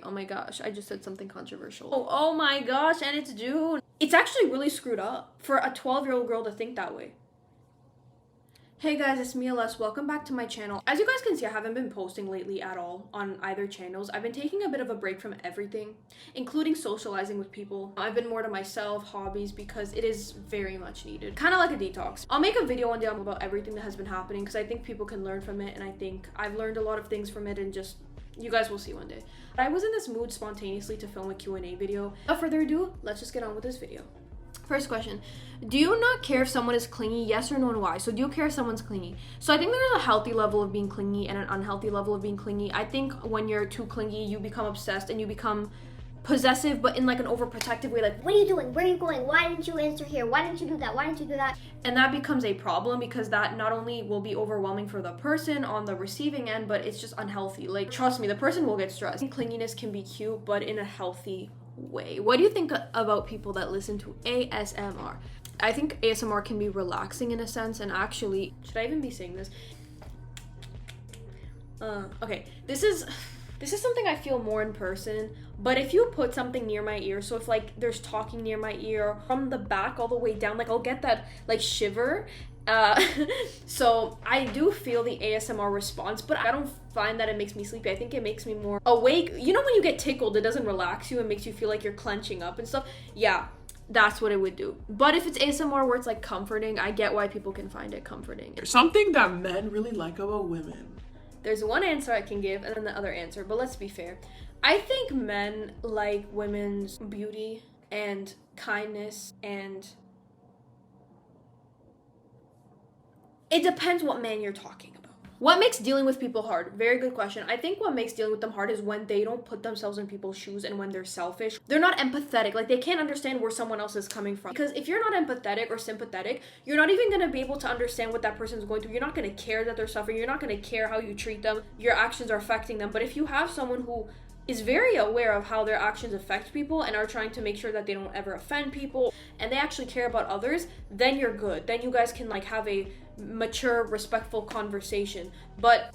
Oh my gosh, I just said something controversial. Oh my gosh, and it's June. It's actually really screwed up for a 12-year-old girl to think that way. Hey guys, it's me, LS. Welcome back to my channel. As you guys can see, I haven't been posting lately at all on either channels. I've been taking a bit of a break from everything, including socializing with people. I've been more to myself, hobbies, because it is very much needed. Kind of like a detox. I'll make a video one day about everything that has been happening because I think people can learn from it, and I think I've learned a lot of things from it, and just you guys will see one day. I was in this mood spontaneously to film a Q&A video. Without further ado, let's just get on with this video. First question, do you not care if someone is clingy? Yes or no, and why? So do you care if someone's clingy? So I think there's a healthy level of being clingy and an unhealthy level of being clingy. I think when you're too clingy, you become obsessed and you become possessive, but in like an overprotective way, like, what are you doing? Where are you going? Why didn't you answer here? Why didn't you do that? Why didn't you do that? And that becomes a problem because that not only will be overwhelming for the person on the receiving end, but it's just unhealthy. Like, trust me, the person will get stressed. Clinginess can be cute, but in a healthy way. What do you think about people that listen to ASMR? I think ASMR can be relaxing in a sense, and actually, should I even be saying this? Okay, this is something I feel more in person, but if you put something near my ear, so if like there's talking near my ear from the back all the way down, like I'll get that like shiver. So I do feel the ASMR response, but I don't find that it makes me sleepy. I think it makes me more awake. You know when you get tickled, it doesn't relax you, it makes you feel like you're clenching up and stuff. Yeah, that's what it would do. But if it's ASMR where it's like comforting, I get why people can find it comforting. Something that men really like about women. There's one answer I can give and then the other answer, but let's be fair. I think men like women's beauty and kindness, and it depends what man you're talking about. What makes dealing with people hard? Very good question. I think what makes dealing with them hard is when they don't put themselves in people's shoes and when they're selfish. They're not empathetic. Like, they can't understand where someone else is coming from. Because if you're not empathetic or sympathetic, you're not even going to be able to understand what that person's going through. You're not going to care that they're suffering. You're not going to care how you treat them. Your actions are affecting them. But if you have someone who is very aware of how their actions affect people and are trying to make sure that they don't ever offend people and they actually care about others, then you're good. Then you guys can like have a mature, respectful conversation. But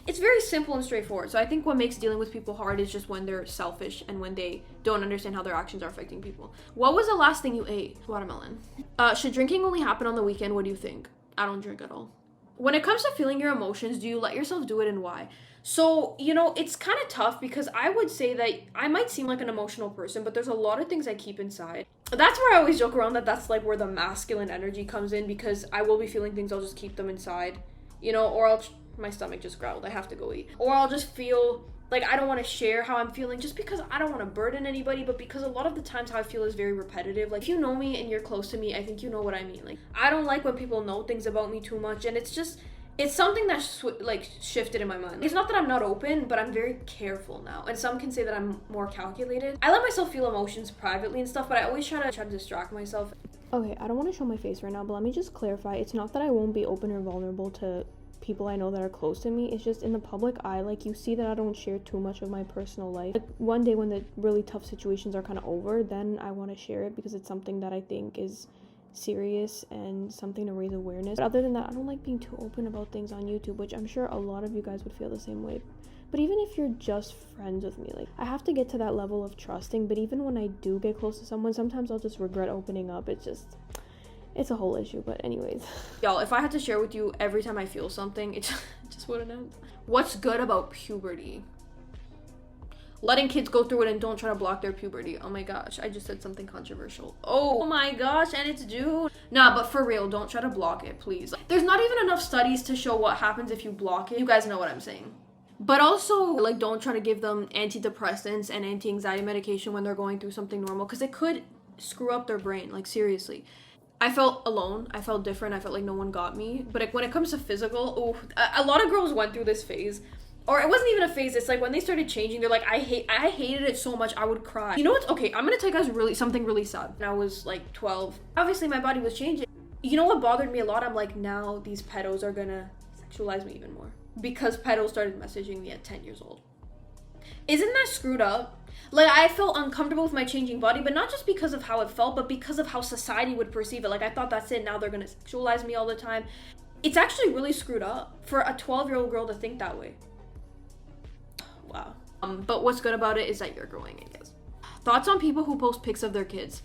it's very simple and straightforward. So I think what makes dealing with people hard is just when they're selfish and when they don't understand how their actions are affecting people. What was the last thing you ate? Watermelon. Should drinking only happen on the weekend? What do you think? I don't drink at all. When it comes to feeling your emotions, do you let yourself do it, and why? So, you know, it's kind of tough because I would say that I might seem like an emotional person, but there's a lot of things I keep inside. That's where I always joke around that that's like where the masculine energy comes in, because I will be feeling things, I'll just keep them inside, you know, or my stomach just growled, I have to go eat. Or I'll just feel like I don't want to share how I'm feeling just because I don't want to burden anybody, but because a lot of the times how I feel is very repetitive. Like, if you know me and you're close to me, I think you know what I mean. Like, I don't like when people know things about me too much, and it's something that's shifted in my mind. It's not that I'm not open, but I'm very careful now. And some can say that I'm more calculated. I let myself feel emotions privately and stuff, but I always try to distract myself. Okay, I don't want to show my face right now, but let me just clarify. It's not that I won't be open or vulnerable to people I know that are close to me. It's just in the public eye, like, you see that I don't share too much of my personal life. Like, one day when the really tough situations are kind of over, then I want to share it because it's something that I think is serious and something to raise awareness. But other than that, I don't like being too open about things on YouTube, which I'm sure a lot of you guys would feel the same way. But even if you're just friends with me, like, I have to get to that level of trusting. But even when I do get close to someone, sometimes I'll just regret opening up. It's a whole issue. But anyways, y'all, if I had to share with you every time I feel something, it just wouldn't end. What's good about puberty? Letting kids go through it and don't try to block their puberty. Oh my gosh, I just said something controversial. Oh my gosh, and it's June. Nah, but for real, don't try to block it, please. There's not even enough studies to show what happens if you block it. You guys know what I'm saying. But also, like, don't try to give them antidepressants and anti-anxiety medication when they're going through something normal, because it could screw up their brain, like, seriously. I felt alone. I felt different. I felt like no one got me. But when it comes to physical, a lot of girls went through this phase. Or it wasn't even a phase. It's like when they started changing, they're like, I hated it so much, I would cry. You know what's okay? I'm gonna tell you guys something really sad. When I was like 12, obviously my body was changing. You know what bothered me a lot? I'm like, now these pedos are gonna sexualize me even more, because pedos started messaging me at 10 years old. Isn't that screwed up? Like, I felt uncomfortable with my changing body, but not just because of how it felt, but because of how society would perceive it. Like, I thought that's it. Now they're gonna sexualize me all the time. It's actually really screwed up for a 12-year-old girl to think that way. But what's good about it is that you're growing, I guess. Thoughts on people who post pics of their kids?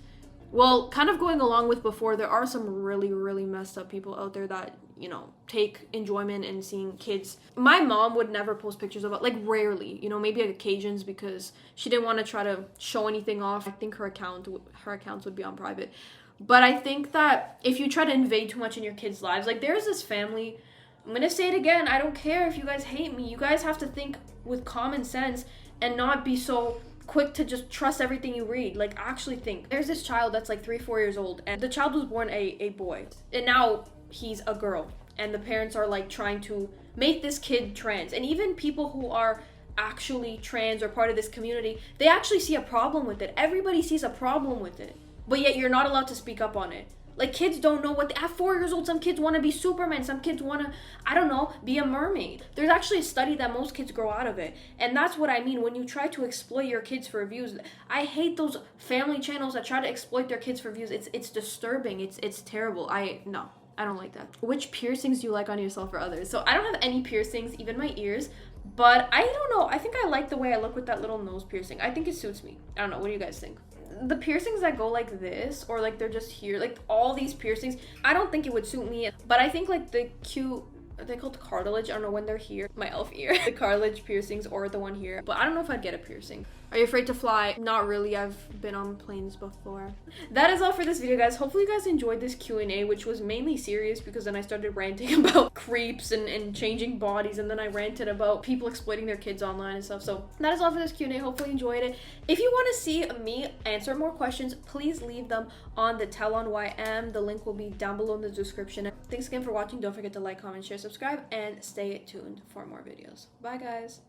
Well, kind of going along with before, there are some really, really messed up people out there that, you know, take enjoyment in seeing kids. My mom would never post pictures of it, like rarely, you know, maybe at occasions because she didn't want to try to show anything off. I think her accounts would be on private. But I think that if you try to invade too much in your kids' lives, like there's this family, I'm gonna say it again, I don't care if you guys hate me, you guys have to think with common sense and not be so quick to just trust everything you read. Like, actually think. There's this child that's like 3-4 years old, and the child was born a boy, and now he's a girl, and the parents are like trying to make this kid trans. And even people who are actually trans or part of this community, they actually see a problem with it. Everybody sees a problem with it, but yet you're not allowed to speak up on it. Like, kids don't know what at 4 years old, some kids want to be Superman, some kids want to, I don't know, be a mermaid. There's actually a study that most kids grow out of it. And that's what I mean when you try to exploit your kids for views. I hate those family channels that try to exploit their kids for views. It's disturbing. It's terrible. I don't like that. Which piercings do you like on yourself or others? So I don't have any piercings, even my ears. But I don't know. I think I like the way I look with that little nose piercing. I think it suits me. I don't know. What do you guys think? The piercings that go like this, or like they're just here, like all these piercings, I don't think it would suit me. But I think like the cute, are they called cartilage? I don't know, when they're here, my elf ear, the cartilage piercings, or the one here. But I don't know if I'd get a piercing. Are you afraid to fly? Not really. I've been on planes before. That is all for this video, guys. Hopefully you guys enjoyed this Q&A, which was mainly serious because then I started ranting about creeps and changing bodies, and then I ranted about people exploiting their kids online and stuff. So that is all for this Q&A. Hopefully you enjoyed it. If you want to see me answer more questions, please leave them on the Tell on YM. The link will be down below in the description. Thanks again for watching. Don't forget to like, comment, share, subscribe, and stay tuned for more videos. Bye, guys.